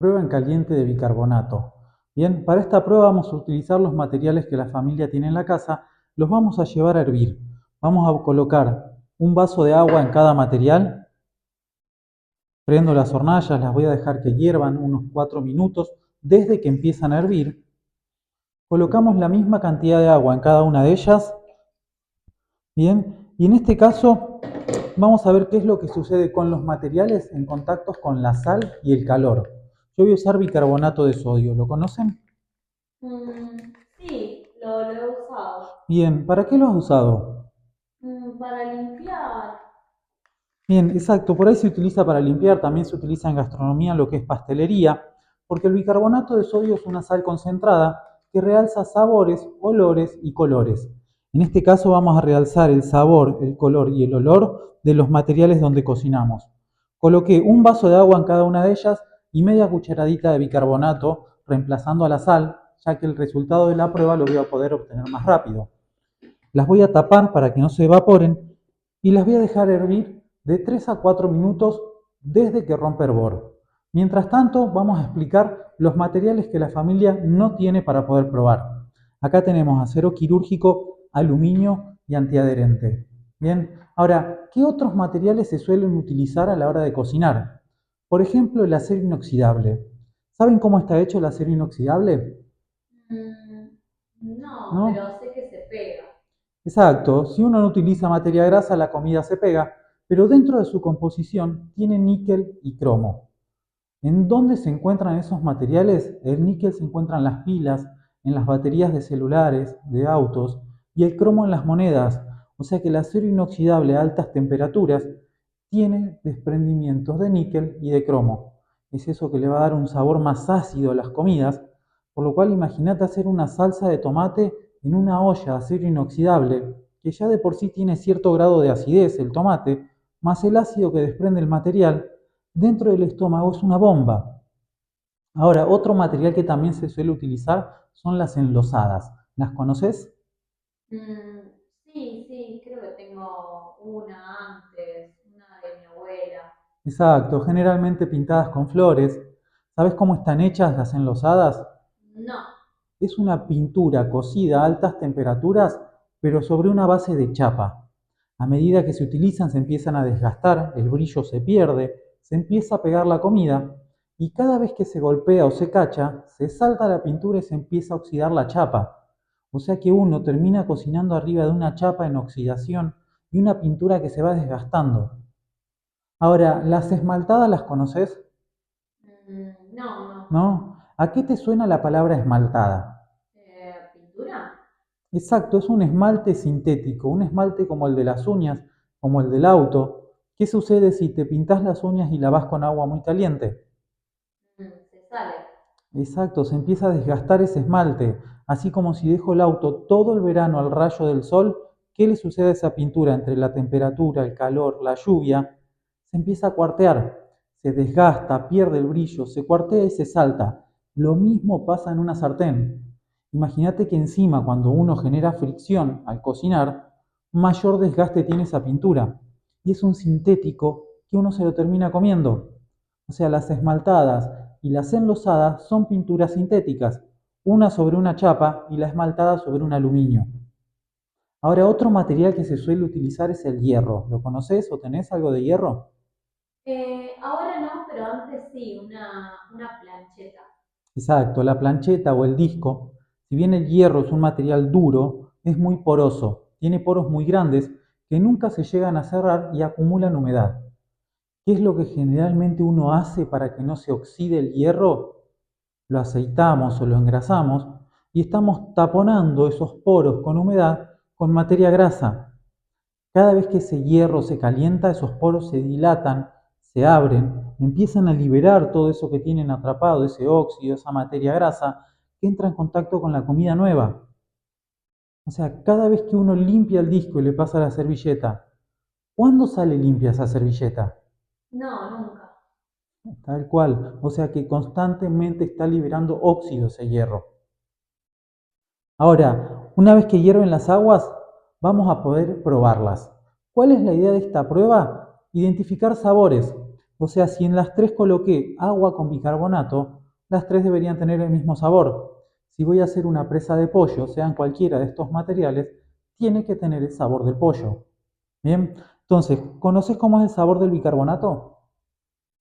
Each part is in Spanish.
Prueba en caliente de bicarbonato. Bien, para esta prueba vamos a utilizar los materiales que la familia tiene en la casa, los vamos a llevar a hervir. Vamos a colocar un vaso de agua en cada material, prendo las hornallas, las voy a dejar que hiervan unos 4 minutos desde que empiezan a hervir. Colocamos la misma cantidad de agua en cada una de ellas. Bien, y en este caso vamos a ver qué es lo que sucede con los materiales en contacto con la sal y el calor. Yo voy a usar bicarbonato de sodio, ¿lo conocen? Sí, lo he usado. Bien, ¿para qué lo has usado? Para limpiar. Bien, exacto, por ahí se utiliza para limpiar, también se utiliza en gastronomía lo que es pastelería, porque el bicarbonato de sodio es una sal concentrada que realza sabores, olores y colores. En este caso vamos a realzar el sabor, el color y el olor de los materiales donde cocinamos. Coloqué un vaso de agua en cada una de ellas y media cucharadita de bicarbonato, reemplazando a la sal, ya que el resultado de la prueba lo voy a poder obtener más rápido. Las voy a tapar para que no se evaporen y las voy a dejar hervir de 3 a 4 minutos desde que rompe hervor. Mientras tanto, vamos a explicar los materiales que la familia no tiene para poder probar. Acá tenemos acero quirúrgico, aluminio y antiadherente. Bien, ahora, ¿qué otros materiales se suelen utilizar a la hora de cocinar? Por ejemplo, el acero inoxidable. ¿Saben cómo está hecho el acero inoxidable? Mm, no, ¿No? pero sé que se pega. Exacto, si uno no utiliza materia grasa, la comida se pega, pero dentro de su composición tiene níquel y cromo. ¿En dónde se encuentran esos materiales? El níquel se encuentra en las pilas, en las baterías de celulares, de autos, y el cromo en las monedas. O sea que el acero inoxidable a altas temperaturas tiene desprendimientos de níquel y de cromo. Es eso que le va a dar un sabor más ácido a las comidas, por lo cual imagínate hacer una salsa de tomate en una olla de acero inoxidable, que ya de por sí tiene cierto grado de acidez el tomate, más el ácido que desprende el material, dentro del estómago es una bomba. Ahora, otro material que también se suele utilizar son las enlosadas. ¿Las conoces? Mm, sí, sí, creo que tengo una antes, una de mi abuela. Exacto, generalmente pintadas con flores. ¿Sabes cómo están hechas las enlosadas? No. Es una pintura cocida a altas temperaturas, pero sobre una base de chapa. A medida que se utilizan se empiezan a desgastar, el brillo se pierde, se empieza a pegar la comida y cada vez que se golpea o se cacha, se salta la pintura y se empieza a oxidar la chapa. O sea que uno termina cocinando arriba de una chapa en oxidación y una pintura que se va desgastando. Ahora, ¿las esmaltadas las conoces? No, no. ¿No? ¿A qué te suena la palabra esmaltada? ¿Pintura? Exacto, es un esmalte sintético, un esmalte como el de las uñas, como el del auto. ¿Qué sucede si te pintas las uñas y lavas con agua muy caliente? Se sale. Exacto, se empieza a desgastar ese esmalte, así como si dejo el auto todo el verano al rayo del sol, ¿qué le sucede a esa pintura entre la temperatura, el calor, la lluvia? Se empieza a cuartear, se desgasta, pierde el brillo, se cuartea y se salta. Lo mismo pasa en una sartén. Imagínate que encima cuando uno genera fricción al cocinar, mayor desgaste tiene esa pintura. Y es un sintético que uno se lo termina comiendo. O sea, las esmaltadas y las enlosadas son pinturas sintéticas, una sobre una chapa y la esmaltada sobre un aluminio. Ahora, otro material que se suele utilizar es el hierro. ¿Lo conoces o tenés algo de hierro? Ahora no, pero antes sí, una plancheta. Exacto, la plancheta o el disco, si bien el hierro es un material duro, es muy poroso, tiene poros muy grandes que nunca se llegan a cerrar y acumulan humedad. ¿Qué es lo que generalmente uno hace para que no se oxide el hierro? Lo aceitamos o lo engrasamos y estamos taponando esos poros con humedad con materia grasa. Cada vez que ese hierro se calienta, esos poros se dilatan, se abren, empiezan a liberar todo eso que tienen atrapado, ese óxido, esa materia grasa, que entra en contacto con la comida nueva. O sea, cada vez que uno limpia el disco y le pasa la servilleta, ¿cuándo sale limpia esa servilleta? No, nunca. Tal cual. O sea que constantemente está liberando óxido ese hierro. Ahora, una vez que hierven las aguas, vamos a poder probarlas. ¿Cuál es la idea de esta prueba? Identificar sabores. O sea, si en las tres coloqué agua con bicarbonato, las tres deberían tener el mismo sabor. Si voy a hacer una presa de pollo, sean cualquiera de estos materiales, tiene que tener el sabor del pollo. Bien, entonces, ¿conoces cómo es el sabor del bicarbonato?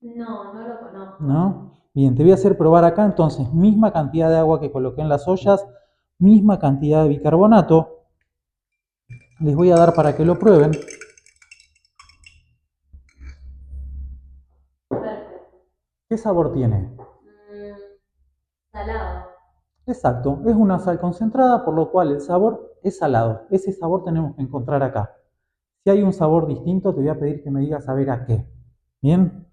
No, no lo conozco. ¿No? Bien, te voy a hacer probar acá entonces, misma cantidad de agua que coloqué en las ollas, misma cantidad de bicarbonato. Les voy a dar para que lo prueben. Perfecto. ¿Qué sabor tiene? Mm, salado. Exacto, es una sal concentrada, por lo cual el sabor es salado. Ese sabor tenemos que encontrar acá. Si hay un sabor distinto, te voy a pedir que me digas a ver a qué. Bien,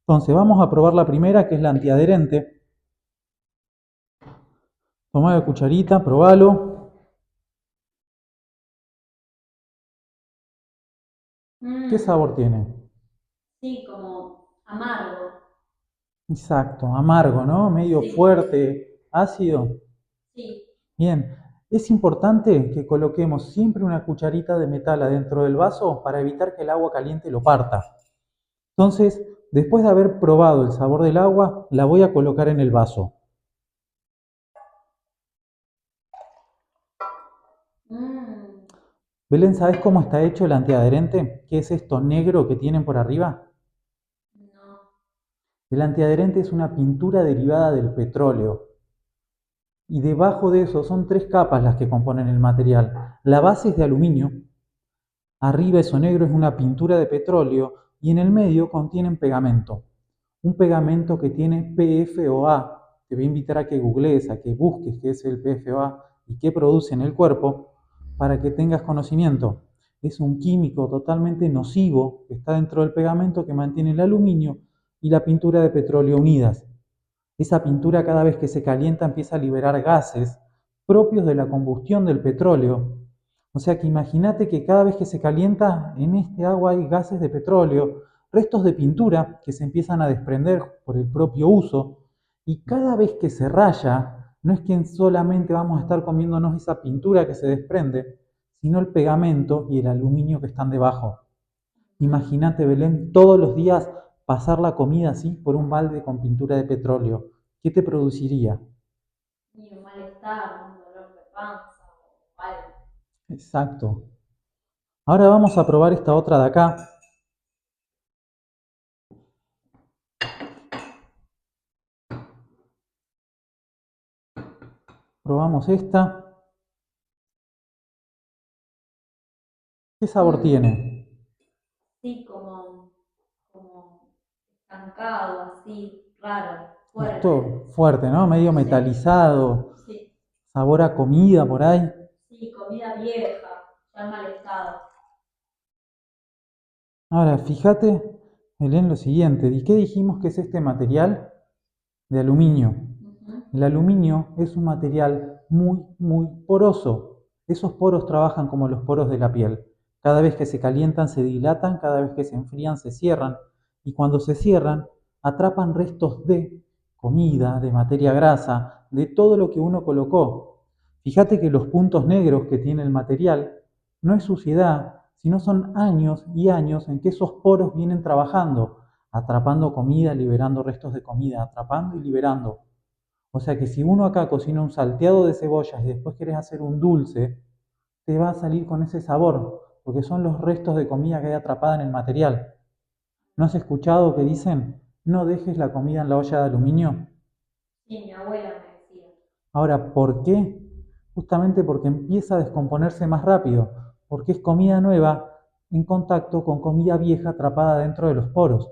entonces vamos a probar la primera, que es la antiadherente. Tomá la cucharita, probalo. ¿Qué Mm, sabor tiene? sí, como amargo. Exacto, amargo, ¿no? Medio Sí, fuerte, ácido. sí. Bien, es importante que coloquemos siempre una cucharita de metal adentro del vaso para evitar que el agua caliente lo parta. Entonces, después de haber probado el sabor del agua, la voy a colocar en el vaso. Mm, Belén, ¿sabes cómo está hecho el antiadherente? ¿Qué es esto negro que tienen por arriba? no. El antiadherente es una pintura derivada del petróleo. Y debajo de eso son tres capas las que componen el material. La base es de aluminio, arriba eso negro es una pintura de petróleo y en el medio contienen pegamento. Un pegamento que tiene PFOA. Te voy a invitar a que googlees, a que busques qué es el PFOA y qué produce en el cuerpo para que tengas conocimiento. Es un químico totalmente nocivo que está dentro del pegamento que mantiene el aluminio y la pintura de petróleo unidas. Esa pintura cada vez que se calienta empieza a liberar gases propios de la combustión del petróleo. O sea que imagínate que cada vez que se calienta en este agua hay gases de petróleo, restos de pintura que se empiezan a desprender por el propio uso y cada vez que se raya, no es que solamente vamos a estar comiéndonos esa pintura que se desprende, sino el pegamento y el aluminio que están debajo. Mm, Imagínate, Belén, todos los días pasar la comida así por un balde con pintura de petróleo. ¿Qué te produciría? y un malestar, un dolor de panza o algo. Exacto. Ahora vamos a probar esta otra de acá. Probamos esta. ¿Qué sabor Mm, tiene? sí, como estancado, así, raro, Esto fuerte. fuerte, ¿no? Medio Sí, metalizado. sí, Sabor a comida por ahí. sí, comida vieja, ya en mal estado. Ahora, fíjate, Belén, lo siguiente. ¿Y qué dijimos que es este material? De aluminio. Ujú. El aluminio es un material muy, muy poroso. Esos poros trabajan como los poros de la piel. Cada vez que se calientan se dilatan, cada vez que se enfrían se cierran. Y cuando se cierran, atrapan restos de comida, de materia grasa, de todo lo que uno colocó. Fíjate que los puntos negros que tiene el material no es suciedad, sino son años y años en que esos poros vienen trabajando, atrapando comida, liberando restos de comida, atrapando y liberando. O sea que si uno acá cocina un salteado de cebollas y después querés hacer un dulce, te va a salir con ese sabor, porque son los restos de comida que hay atrapada en el material. ¿No has escuchado que dicen, no dejes la comida en la olla de aluminio? Sí, mi abuela me decía. Ahora, ¿por qué? Justamente porque empieza a descomponerse más rápido, porque es comida nueva en contacto con comida vieja atrapada dentro de los poros.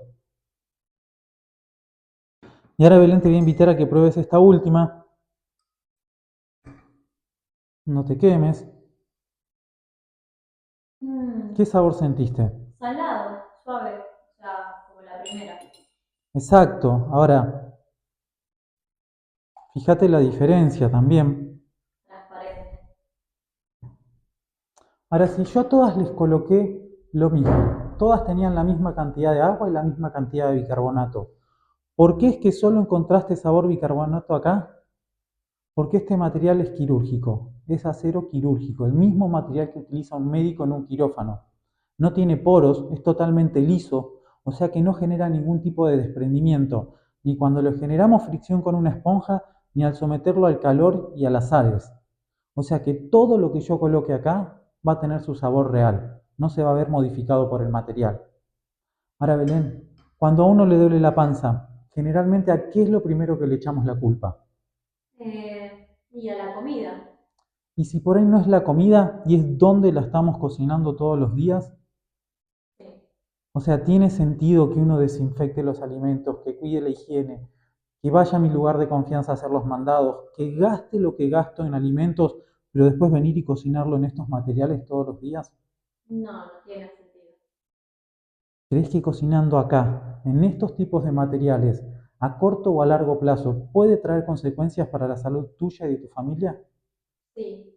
Y ahora, Belén, te voy a invitar a que pruebes esta última, no te quemes. Mm, ¿Qué sabor sentiste? salado, suave, o sea, como la primera, Exacto. Ahora, fíjate la diferencia también. transparente. Ahora, si yo a todas les coloqué lo mismo, todas tenían la misma cantidad de agua y la misma cantidad de bicarbonato, ¿por qué es que solo encontraste sabor bicarbonato acá? Porque este material es quirúrgico, es acero quirúrgico, el mismo material que utiliza un médico en un quirófano. No tiene poros, es totalmente liso, O sea que no genera ningún tipo de desprendimiento, ni cuando le generamos fricción con una esponja, ni al someterlo al calor y a las sales. O sea que todo lo que yo coloque acá va a tener su sabor real, no se va a ver modificado por el material. Ahora, Belén, cuando a uno le duele la panza, generalmente ¿a qué es lo primero que le echamos la culpa? Y a la comida. Y si por ahí no es la comida y es donde la estamos cocinando todos los días, Sí. o sea, tiene sentido que uno desinfecte los alimentos, que cuide la higiene, que vaya a mi lugar de confianza a hacer los mandados, que gaste lo que gasto en alimentos, pero después venir y cocinarlo en estos materiales todos los días. No, no tiene sentido. ¿Crees que cocinando acá, en estos tipos de materiales, a corto o a largo plazo, puede traer consecuencias para la salud tuya y de tu familia? Sí,